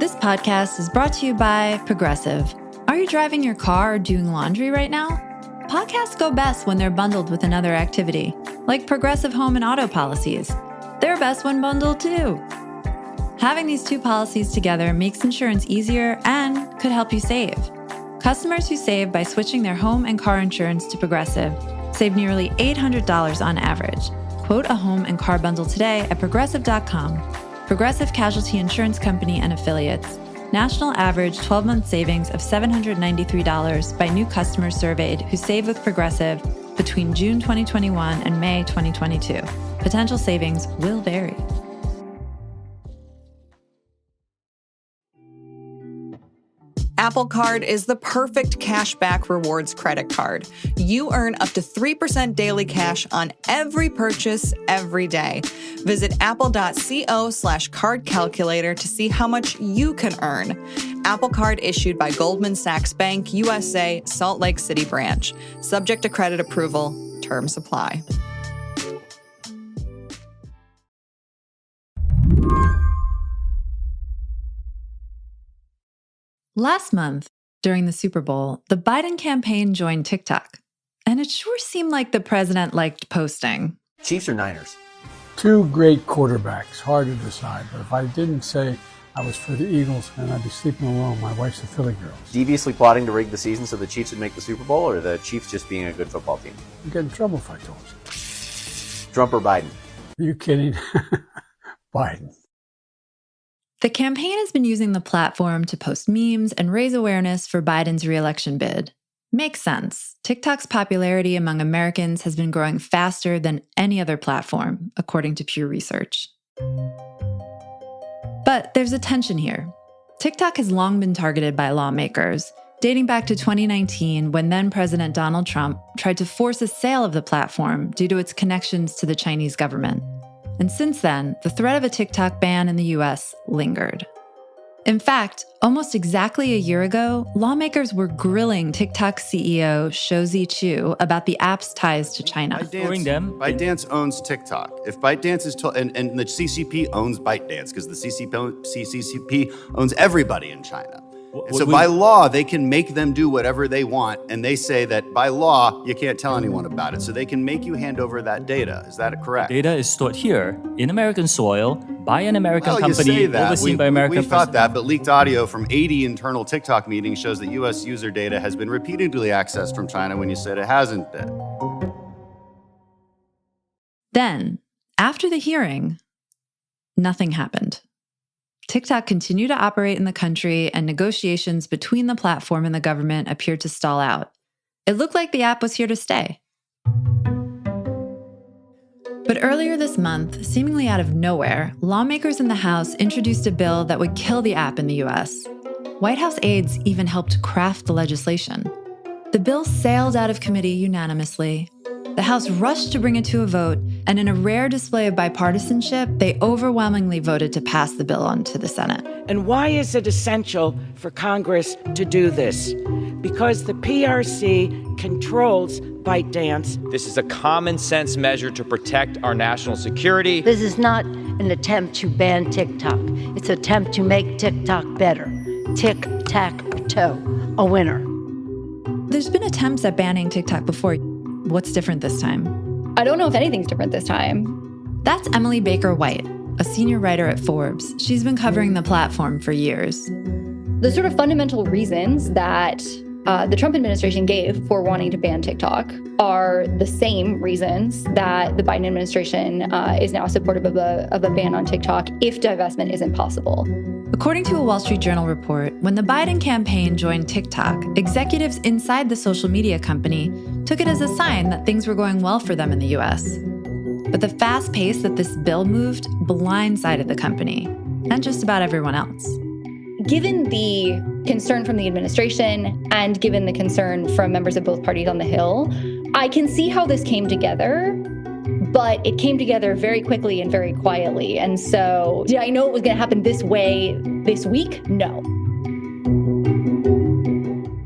This podcast is brought to you by Progressive. Are you driving your car or doing laundry right now? Podcasts go best when they're bundled with another activity, like Progressive home and auto policies. They're best when bundled too. Having these two policies together makes insurance easier and could help you save. Customers who save by switching their home and car insurance to Progressive save nearly $800 on average. Quote a home and car bundle today at Progressive.com. Progressive Casualty Insurance Company and Affiliates. National average 12-month savings of $793 by new customers surveyed who save with Progressive between June 2021 and May 2022. Potential savings will vary. Apple Card is the perfect cashback rewards credit card. You earn up to 3% daily cash on every purchase every day. Visit apple.co/card calculator to see how much you can earn. Apple Card issued by Goldman Sachs Bank, USA, Salt Lake City branch. Subject to credit approval. Terms apply. Last month, during the Super Bowl, the Biden campaign joined TikTok, and it sure seemed like the president liked posting. Chiefs or Niners? Two great quarterbacks, hard to decide. But if I didn't say I was for the Eagles, then I'd be sleeping alone. My wife's a Philly girl. Deviously plotting to rig the season so the Chiefs would make the Super Bowl, or the Chiefs just being a good football team? I'd get in trouble if I told you. Trump or Biden? Are you kidding? Biden. The campaign has been using the platform to post memes and raise awareness for Biden's re-election bid. Makes sense. TikTok's popularity among Americans has been growing faster than any other platform, according to Pew Research. But there's a tension here. TikTok has long been targeted by lawmakers, dating back to 2019 when then-President Donald Trump tried to force a sale of the platform due to its connections to the Chinese government. And since then, the threat of a TikTok ban in the US lingered. In fact, almost exactly a year ago, lawmakers were grilling TikTok CEO Shouzi Chu about the app's ties to China. ByteDance owns TikTok. If ByteDance is and the CCP owns ByteDance because the CCP owns everybody in China. And so by law, they can make them do whatever they want, and they say that by law, you can't tell anyone about it. So they can make you hand over that data. Is that correct? Data is stored here in American soil by an American company overseen by American We thought that, but leaked audio from 80 internal TikTok meetings shows that U.S. user data has been repeatedly accessed from China when you said it hasn't been. Then, after the hearing, nothing happened. TikTok continued to operate in the country, and negotiations between the platform and the government appeared to stall out. It looked like the app was here to stay. But earlier this month, seemingly out of nowhere, lawmakers in the House introduced a bill that would kill the app in the US. White House aides even helped craft the legislation. The bill sailed out of committee unanimously. The House rushed to bring it to a vote, and in a rare display of bipartisanship, they overwhelmingly voted to pass the bill on to the Senate. And why is it essential for Congress to do this? Because the PRC controls ByteDance. This is a common sense measure to protect our national security. This is not an attempt to ban TikTok. It's an attempt to make TikTok better. Tic-tac-toe, a winner. There's been attempts at banning TikTok before. What's different this time? I don't know if anything's different this time. That's Emily Baker White, a senior writer at Forbes. She's been covering the platform for years. The sort of fundamental reasons that the Trump administration gave for wanting to ban TikTok are the same reasons that the Biden administration is now supportive of a ban on TikTok if divestment isn't possible. According to a Wall Street Journal report, when the Biden campaign joined TikTok, executives inside the social media company took it as a sign that things were going well for them in the US. But the fast pace that this bill moved blindsided the company and just about everyone else. Given the concern from the administration and given the concern from members of both parties on the Hill, I can see how this came together, but it came together very quickly and very quietly. And so did I know it was going to happen this way this week? No.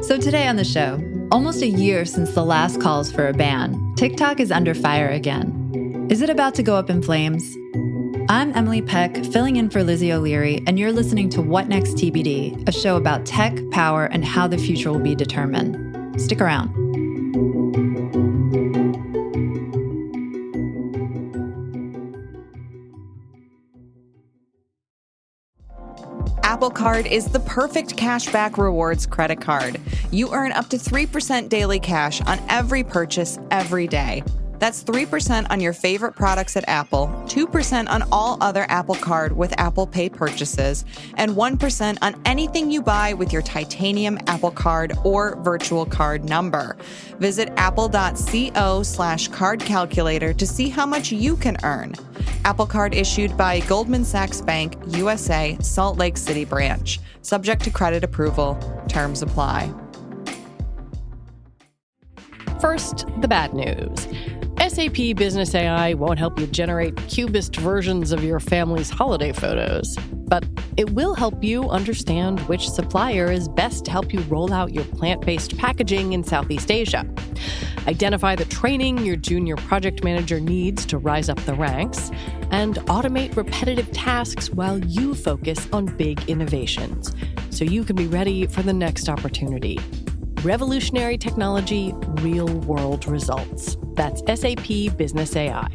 So today on the show, almost a year since the last calls for a ban, TikTok is under fire again. Is it about to go up in flames? I'm Emily Peck, filling in for Lizzie O'Leary, and you're listening to What Next TBD, a show about tech, power, and how the future will be determined. Stick around. Apple Card is the perfect cashback rewards credit card. You earn up to 3% daily cash on every purchase every day. That's 3% on your favorite products at Apple, 2% on all other Apple Card with Apple Pay purchases, and 1% on anything you buy with your titanium Apple Card or virtual card number. Visit apple.co/card calculator to see how much you can earn. Apple Card issued by Goldman Sachs Bank, USA, Salt Lake City branch. Subject to credit approval. Terms apply. First, the bad news. SAP Business AI won't help you generate cubist versions of your family's holiday photos, but it will help you understand which supplier is best to help you roll out your plant-based packaging in Southeast Asia. Identify the training your junior project manager needs to rise up the ranks, and automate repetitive tasks while you focus on big innovations, so you can be ready for the next opportunity. Revolutionary technology, real-world results. That's SAP Business AI.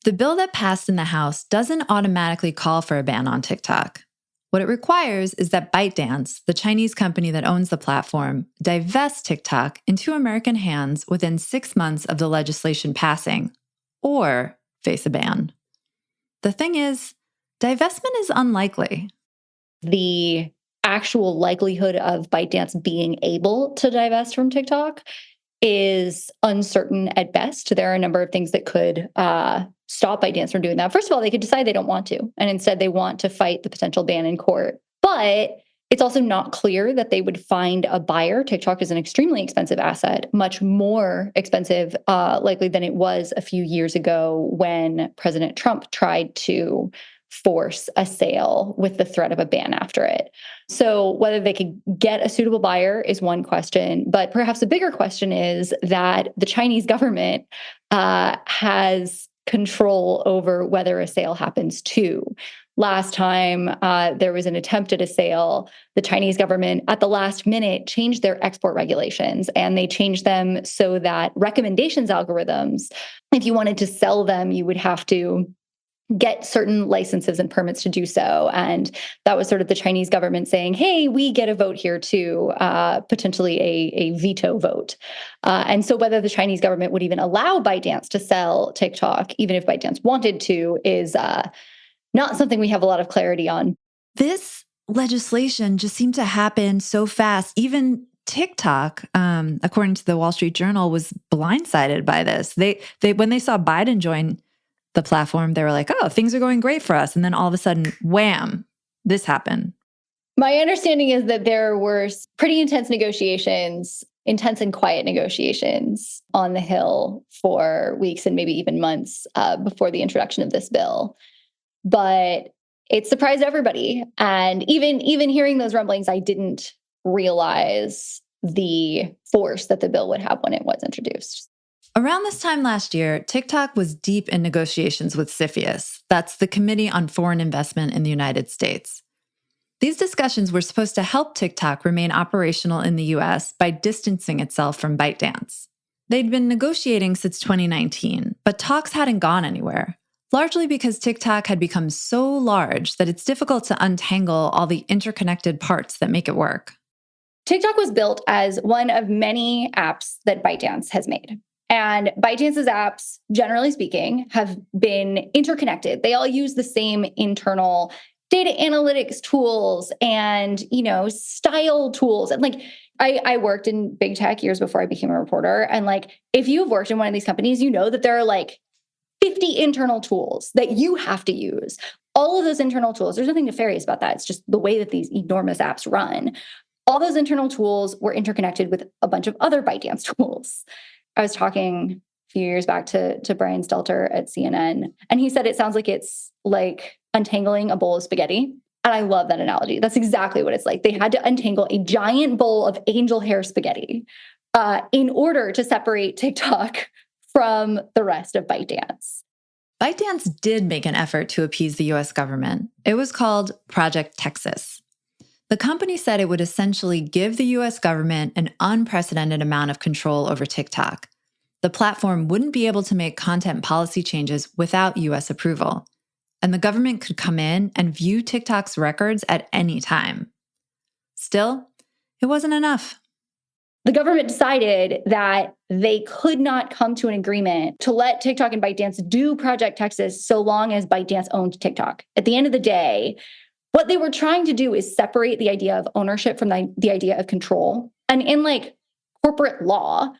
The bill that passed in the House doesn't automatically call for a ban on TikTok. What it requires is that ByteDance, the Chinese company that owns the platform, divest TikTok into American hands within 6 months of the legislation passing, or face a ban. The thing is, divestment is unlikely. The actual likelihood of ByteDance being able to divest from TikTok is uncertain at best. There are a number of things that could stop ByteDance from doing that. First of all, they could decide they don't want to, and instead they want to fight the potential ban in court. But it's also not clear that they would find a buyer. TikTok is an extremely expensive asset, much more expensive likely than it was a few years ago when President Trump tried to force a sale with the threat of a ban after it. So whether they could get a suitable buyer is one question, but perhaps a bigger question is that the Chinese government has control over whether a sale happens too. Last time there was an attempt at a sale, the Chinese government at the last minute changed their export regulations, and they changed them so that recommendations algorithms, if you wanted to sell them, you would have to get certain licenses and permits to do so. And that was sort of the Chinese government saying, hey, we get a vote here too, potentially a veto vote. And so whether the Chinese government would even allow ByteDance to sell TikTok, even if ByteDance wanted to, is not something we have a lot of clarity on. This legislation just seemed to happen so fast. Even TikTok, according to the Wall Street Journal, was blindsided by this. They when they saw Biden join the platform, they were like, oh, things are going great for us. And then all of a sudden, wham, this happened. My understanding is that there were pretty intense negotiations, intense and quiet negotiations on the Hill for weeks and maybe even months before the introduction of this bill. But it surprised everybody. And even hearing those rumblings, I didn't realize the force that the bill would have when it was introduced. Around this time last year, TikTok was deep in negotiations with CFIUS. That's the Committee on Foreign Investment in the United States. These discussions were supposed to help TikTok remain operational in the US by distancing itself from ByteDance. They'd been negotiating since 2019, but talks hadn't gone anywhere, largely because TikTok had become so large that it's difficult to untangle all the interconnected parts that make it work. TikTok was built as one of many apps that ByteDance has made. And ByteDance's apps, generally speaking, have been interconnected. They all use the same internal data analytics tools and, style tools. And I worked in big tech years before I became a reporter. And if you've worked in one of these companies, you know that there are 50 internal tools that you have to use. All of those internal tools, there's nothing nefarious about that. It's just the way that these enormous apps run. All those internal tools were interconnected with a bunch of other ByteDance tools. I was talking a few years back to Brian Stelter at CNN, and he said it sounds like it's like untangling a bowl of spaghetti. And I love that analogy. That's exactly what it's like. They had to untangle a giant bowl of angel hair spaghetti in order to separate TikTok from the rest of ByteDance. ByteDance did make an effort to appease the US government. It was called Project Texas. The company said it would essentially give the US government an unprecedented amount of control over TikTok. The platform wouldn't be able to make content policy changes without US approval, and the government could come in and view TikTok's records at any time. Still, it wasn't enough. The government decided that they could not come to an agreement to let TikTok and ByteDance do Project Texas so long as ByteDance owned TikTok. At the end of the day, what they were trying to do is separate the idea of ownership from the idea of control. And in like corporate law,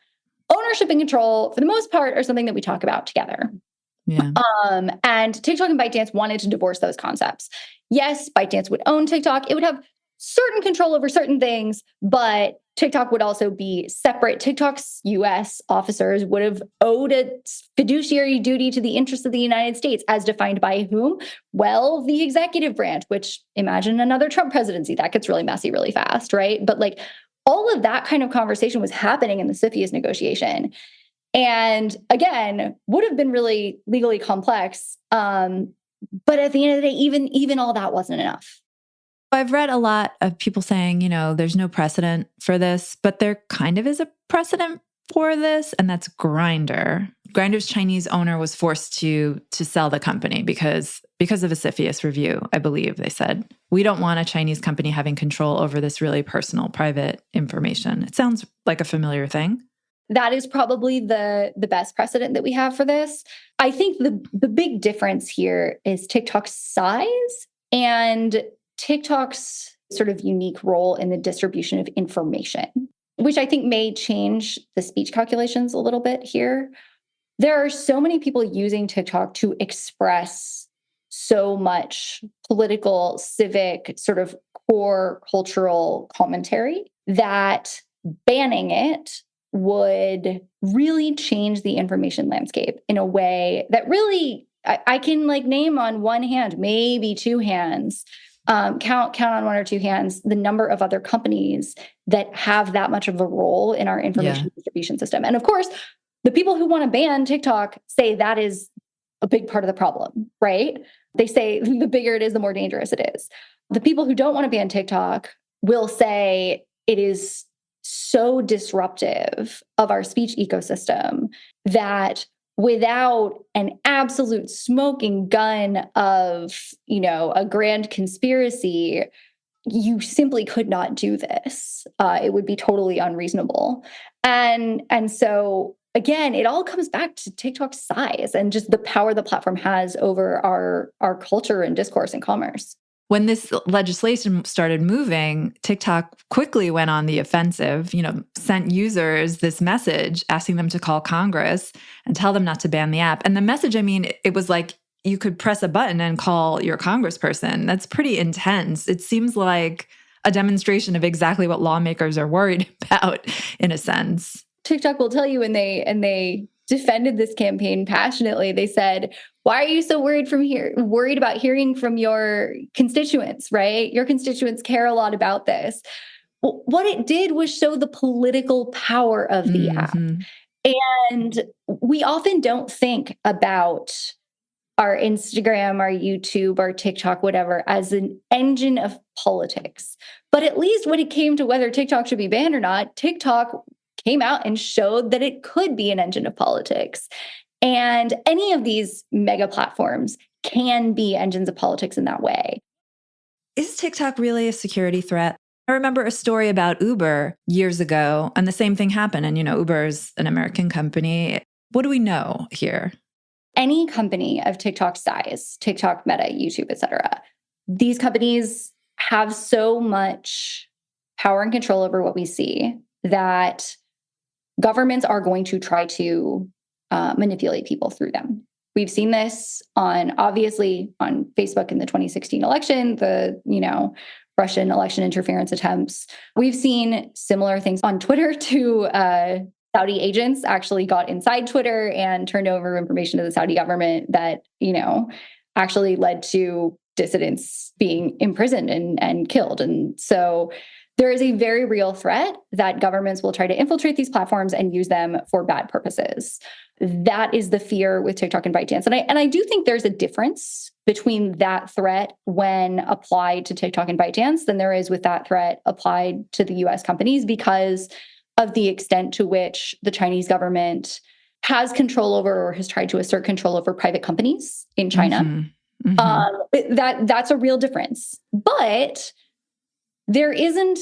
ownership and control, for the most part, are something that we talk about together. Yeah. And TikTok and ByteDance wanted to divorce those concepts. Yes, ByteDance would own TikTok. It would have certain control over certain things, but TikTok would also be separate. TikTok's US officers would have owed a fiduciary duty to the interests of the United States, as defined by whom? Well, the executive branch, which imagine another Trump presidency. That gets really messy really fast, right? But like all of that kind of conversation was happening in the CFIUS negotiation. And again, would have been really legally complex. But at the end of the day, even all that wasn't enough. I've read a lot of people saying, there's no precedent for this, but there kind of is a precedent for this, and that's Grindr. Grindr's Chinese owner was forced to sell the company because of a CFIUS review, I believe. They said, we don't want a Chinese company having control over this really personal, private information. It sounds like a familiar thing. That is probably the best precedent that we have for this. I think the big difference here is TikTok's size and TikTok's sort of unique role in the distribution of information, which I think may change the speech calculations a little bit here. There are so many people using TikTok to express so much political, civic, sort of core cultural commentary that banning it would really change the information landscape in a way that really, I can like name on one hand, maybe two hands, count on one or two hands the number of other companies that have that much of a role in our information distribution system. And of course, the people who want to ban TikTok say that is a big part of the problem, right? They say the bigger it is, the more dangerous it is. The people who don't want to ban TikTok will say it is so disruptive of our speech ecosystem that without an absolute smoking gun of, a grand conspiracy, you simply could not do this. It would be totally unreasonable. And so, again, it all comes back to TikTok's size and just the power the platform has over our culture and discourse and commerce. When this legislation started moving, TikTok quickly went on the offensive, sent users this message asking them to call Congress and tell them not to ban the app. And the message, it was like you could press a button and call your congressperson. That's pretty intense. It seems like a demonstration of exactly what lawmakers are worried about, in a sense. TikTok will tell you, and they defended this campaign passionately. They said, why are you so worried about hearing from your constituents, right? Your constituents care a lot about this. Well, what it did was show the political power of the app. And we often don't think about our Instagram, our YouTube, our TikTok, whatever, as an engine of politics. But at least when it came to whether TikTok should be banned or not, TikTok came out and showed that it could be an engine of politics. And any of these mega platforms can be engines of politics in that way. Is TikTok really a security threat? I remember a story about Uber years ago, and the same thing happened. And, Uber is an American company. What do we know here? Any company of TikTok's size, TikTok, Meta, YouTube, et cetera, these companies have so much power and control over what we see that governments are going to try to manipulate people through them. We've seen this obviously on Facebook in the 2016 election, the, Russian election interference attempts. We've seen similar things on Twitter to Saudi agents actually got inside Twitter and turned over information to the Saudi government that, actually led to dissidents being imprisoned and killed. And so there is a very real threat that governments will try to infiltrate these platforms and use them for bad purposes. That is the fear with TikTok and ByteDance. And I do think there's a difference between that threat when applied to TikTok and ByteDance than there is with that threat applied to the US companies because of the extent to which the Chinese government has control over or has tried to assert control over private companies in China. Mm-hmm. Mm-hmm. That's a real difference. But there isn't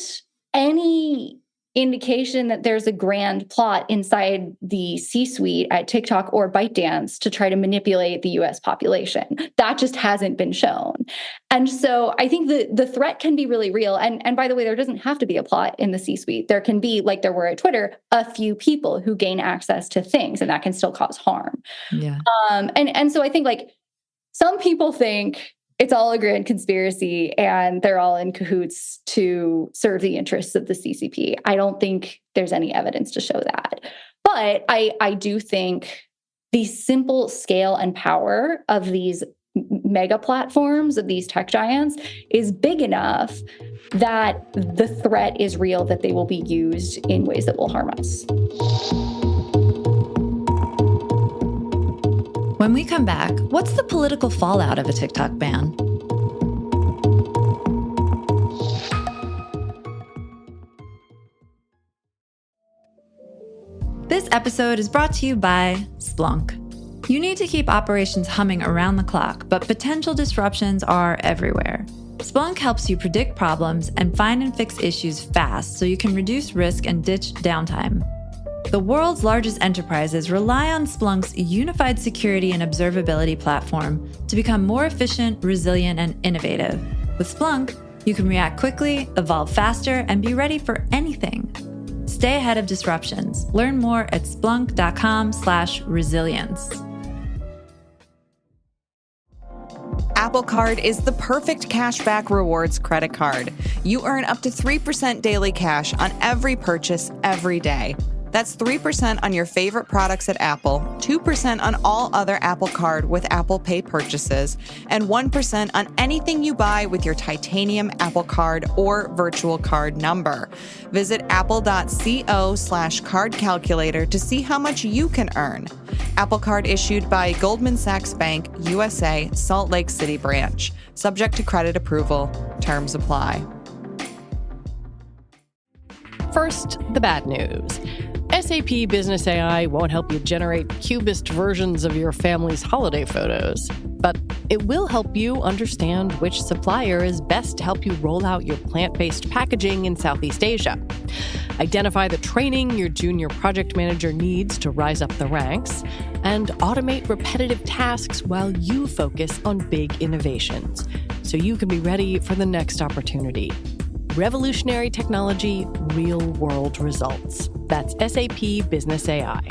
any indication that there's a grand plot inside the C-suite at TikTok or ByteDance to try to manipulate the US population. That just hasn't been shown. And so I think the threat can be really real. And by the way, there doesn't have to be a plot in the C-suite. There can be, like there were at Twitter, a few people who gain access to things, and that can still cause harm. Yeah. And so I think like some people think it's all a grand conspiracy and they're all in cahoots to serve the interests of the CCP. I don't think there's any evidence to show that. But I do think the simple scale and power of these mega platforms, of these tech giants, is big enough that the threat is real that they will be used in ways that will harm us. When we come back, what's the political fallout of a TikTok ban? This episode is brought to you by Splunk. You need to keep operations humming around the clock, but potential disruptions are everywhere. Splunk helps you predict problems and find and fix issues fast so you can reduce risk and ditch downtime. The world's largest enterprises rely on Splunk's unified security and observability platform to become more efficient, resilient, and innovative. With Splunk, you can react quickly, evolve faster, and be ready for anything. Stay ahead of disruptions. Learn more at splunk.com/resilience. Apple Card is the perfect cashback rewards credit card. You earn up to 3% daily cash on every purchase every day. That's 3% on your favorite products at Apple, 2% on all other Apple Card with Apple Pay purchases, and 1% on anything you buy with your titanium Apple Card or virtual card number. Visit apple.co/card calculator to see how much you can earn. Apple Card issued by Goldman Sachs Bank, USA, Salt Lake City branch. Subject to credit approval. Terms apply. First, the bad news. SAP Business AI won't help you generate cubist versions of your family's holiday photos, but it will help you understand which supplier is best to help you roll out your plant-based packaging in Southeast Asia. Identify the training your junior project manager needs to rise up the ranks, and automate repetitive tasks while you focus on big innovations, so you can be ready for the next opportunity. Revolutionary technology, real-world results. That's SAP Business AI.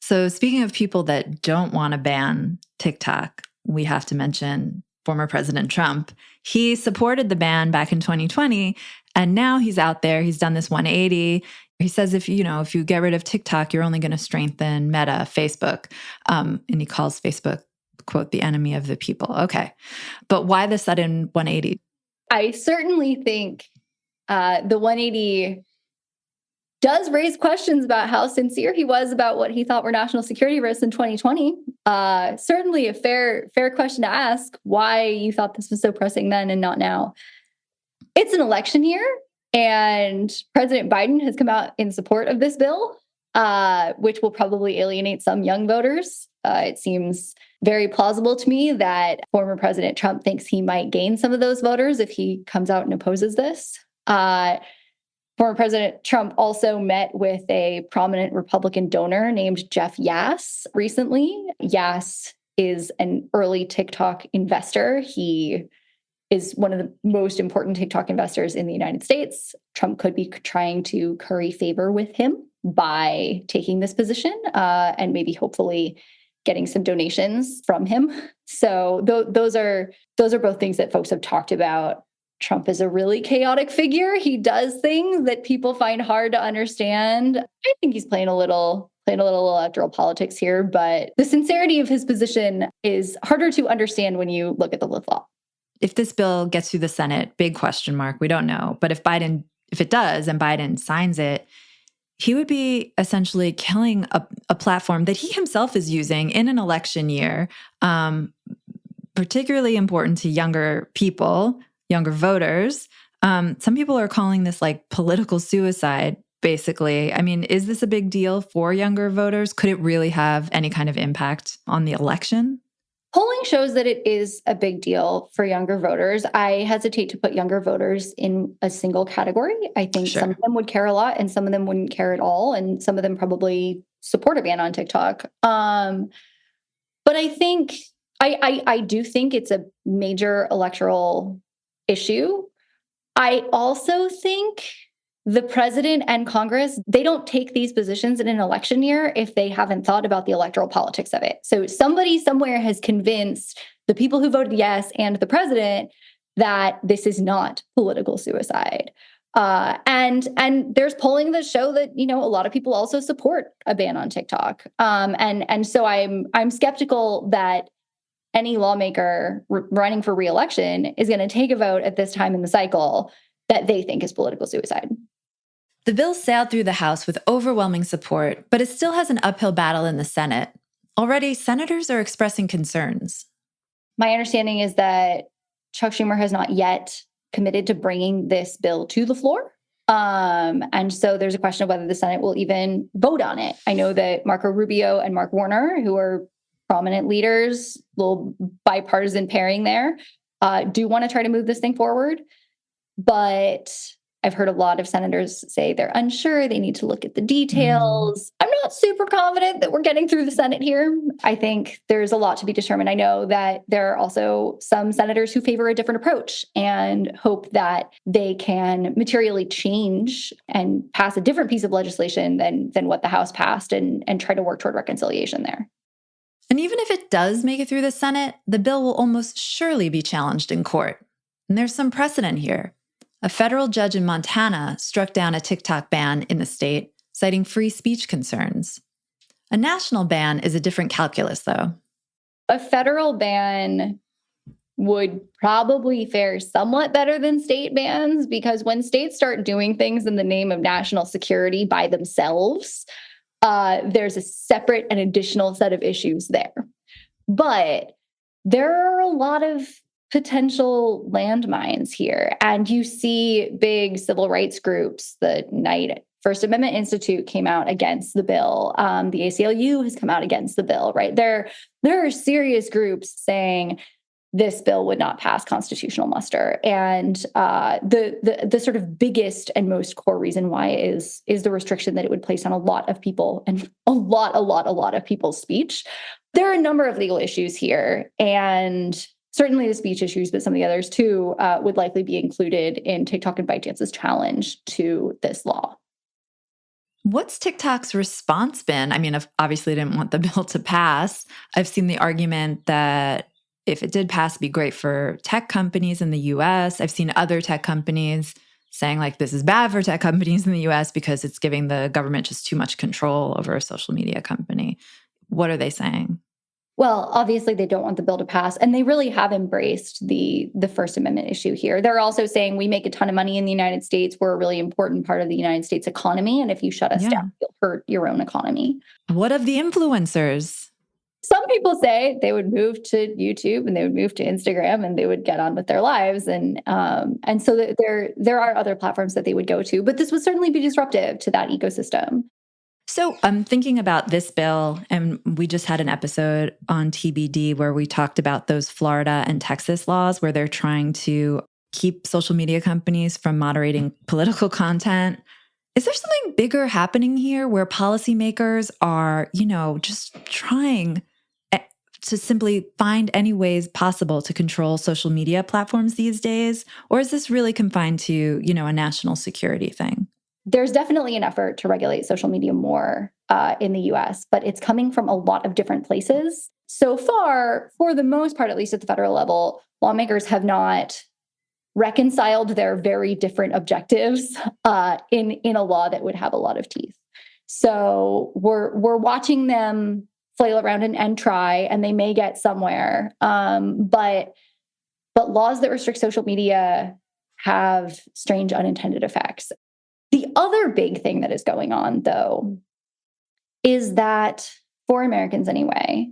So speaking of people that don't want to ban TikTok, we have to mention former President Trump. He supported the ban back in 2020, and now he's out there. He's done this 180. He says if you get rid of TikTok, you're only going to strengthen Meta, Facebook, and he calls Facebook, quote, the enemy of the people. Okay, but why the sudden 180? I certainly think the 180 does raise questions about how sincere he was about what he thought were national security risks in 2020. Certainly a fair question to ask why you thought this was so pressing then and not now. It's an election year, and President Biden has come out in support of this bill, which will probably alienate some young voters. It seems very plausible to me that former President Trump thinks he might gain some of those voters if he comes out and opposes this. Former President Trump also met with a prominent Republican donor named Jeff Yass recently. Yass is an early TikTok investor. He is one of the most important TikTok investors in the United States. Trump could be trying to curry favor with him by taking this position and maybe hopefully getting some donations from him. So those are both things that folks have talked about. Trump is a really chaotic figure. He does things that people find hard to understand. I think he's playing a little electoral politics here, but the sincerity of his position is harder to understand when you look at the law. if this bill gets through the Senate, big question mark, we don't know. But if it does and Biden signs it, he would be essentially killing a platform that he himself is using in an election year, particularly important to younger people, younger voters. Some people are calling this like political suicide, basically. I mean, is this a big deal for younger voters? Could it really have any kind of impact on the election? Polling shows that it is a big deal for younger voters. I hesitate to put younger voters in a single category. I think some of them would care a lot and some of them wouldn't care at all. And some of them probably support a ban on TikTok. But I think, I do think it's a major electoral issue. I also think the president and Congress, they don't take these positions in an election year if they haven't thought about the electoral politics of it. So somebody somewhere has convinced the people who voted yes and the president that this is not political suicide. And there's polling that show that, a lot of people also support a ban on TikTok. And so I'm skeptical that any lawmaker running for re-election is going to take a vote at this time in the cycle that they think is political suicide. The bill sailed through the House with overwhelming support, but it still has an uphill battle in the Senate. Already, senators are expressing concerns. My understanding is that Chuck Schumer has not yet committed to bringing this bill to the floor. And so there's a question of whether the Senate will even vote on it. I know that Marco Rubio and Mark Warner, who are prominent leaders, little bipartisan pairing there, do want to try to move this thing forward. But I've heard a lot of senators say they're unsure. They need to look at the details. I'm not super confident that we're getting through the Senate here. I think there's a lot to be determined. I know that there are also some senators who favor a different approach and hope that they can materially change and pass a different piece of legislation than what the House passed and try to work toward reconciliation there. And even if it does make it through the Senate, the bill will almost surely be challenged in court. And there's some precedent here. A federal judge in Montana struck down a TikTok ban in the state, citing free speech concerns. A national ban is a different calculus, though. A federal ban would probably fare somewhat better than state bans, because when states start doing things in the name of national security by themselves, there's a separate and additional set of issues there. But there are a lot of potential landmines here. And you see big civil rights groups. The Knight First Amendment Institute came out against the bill. The ACLU has come out against the bill, right? There are serious groups saying this bill would not pass constitutional muster. And the sort of biggest and most core reason why is the restriction that it would place on a lot of people and a lot of people's speech. There are a number of legal issues here, and certainly the speech issues, but some of the others too, would likely be included in TikTok and ByteDance's challenge to this law. What's TikTok's response been? I mean, obviously didn't want the bill to pass. I've seen the argument that if it did pass, it'd be great for tech companies in the US. I've seen other tech companies saying like this is bad for tech companies in the US because it's giving the government just too much control over a social media company. What are they saying? Well, obviously they don't want the bill to pass, and they really have embraced the First Amendment issue here. They're also saying we make a ton of money in the United States. We're a really important part of the United States economy, and if you shut us down, you'll hurt your own economy. What of the influencers? Some people say they would move to YouTube and they would move to Instagram and they would get on with their lives, and so there are other platforms that they would go to, but this would certainly be disruptive to that ecosystem. So I'm thinking about this bill, and we just had an episode on TBD where we talked about those Florida and Texas laws where they're trying to keep social media companies from moderating political content. Is there something bigger happening here where policymakers are, just trying to simply find any ways possible to control social media platforms these days? Or is this really confined to, a national security thing? There's definitely an effort to regulate social media more in the US, but it's coming from a lot of different places. So far, for the most part, at least at the federal level, lawmakers have not reconciled their very different objectives in a law that would have a lot of teeth. So we're watching them flail around and try, and they may get somewhere. But But laws that restrict social media have strange unintended effects. The other big thing that is going on, though, is that for Americans anyway,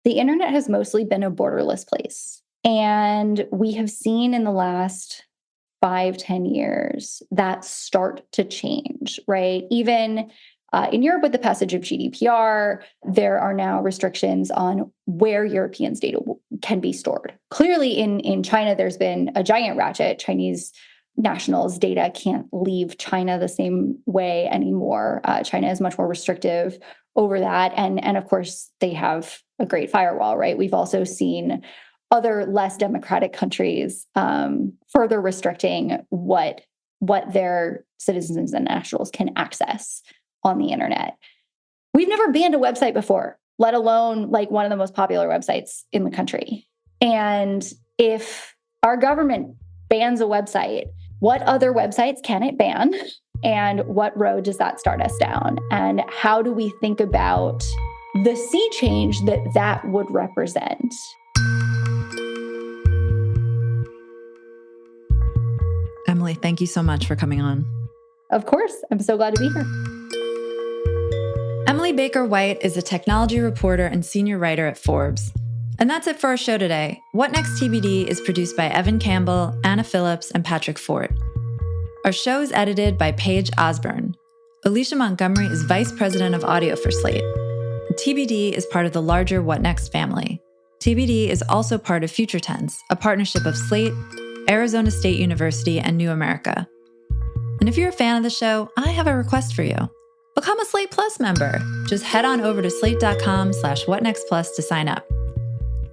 the internet has mostly been a borderless place. And we have seen in the last 5-10 years that start to change, right? Even in Europe, with the passage of GDPR, there are now restrictions on where Europeans' data can be stored. Clearly, in China, there's been a giant ratchet. Chinese nationals' data can't leave China the same way anymore. China is much more restrictive over that. And of course, they have a great firewall, right? We've also seen other less democratic countries further restricting what their citizens and nationals can access on the internet. We've never banned a website before, let alone like one of the most popular websites in the country. And if our government bans a website, what other websites can it ban? And what road does that start us down? And how do we think about the sea change that would represent? Emily, thank you so much for coming on. Of course. I'm so glad to be here. Emily Baker White is a technology reporter and senior writer at Forbes. And that's it for our show today. What Next TBD is produced by Evan Campbell, Anna Phillips, and Patrick Fort. Our show is edited by Paige Osborne. Alicia Montgomery is vice president of audio for Slate. TBD is part of the larger What Next family. TBD is also part of Future Tense, a partnership of Slate, Arizona State University, and New America. And if you're a fan of the show, I have a request for you. Become a Slate Plus member. Just head on over to slate.com/whatnextplus to sign up.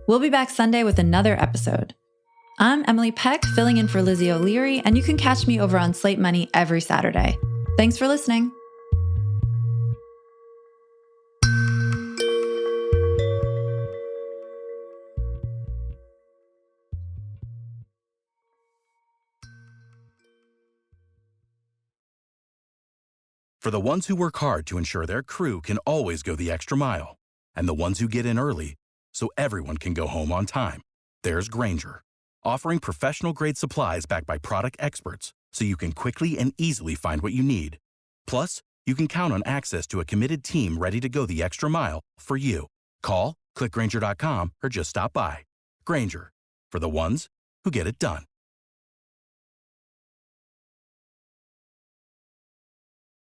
We'll be back Sunday with another episode. I'm Emily Peck, filling in for Lizzie O'Leary, and you can catch me over on Slate Money every Saturday. Thanks for listening. For the ones who work hard to ensure their crew can always go the extra mile, and the ones who get in early so everyone can go home on time, there's Grainger, offering professional-grade supplies backed by product experts so you can quickly and easily find what you need. Plus, you can count on access to a committed team ready to go the extra mile for you. Call, click Grainger.com, or just stop by. Grainger, for the ones who get it done.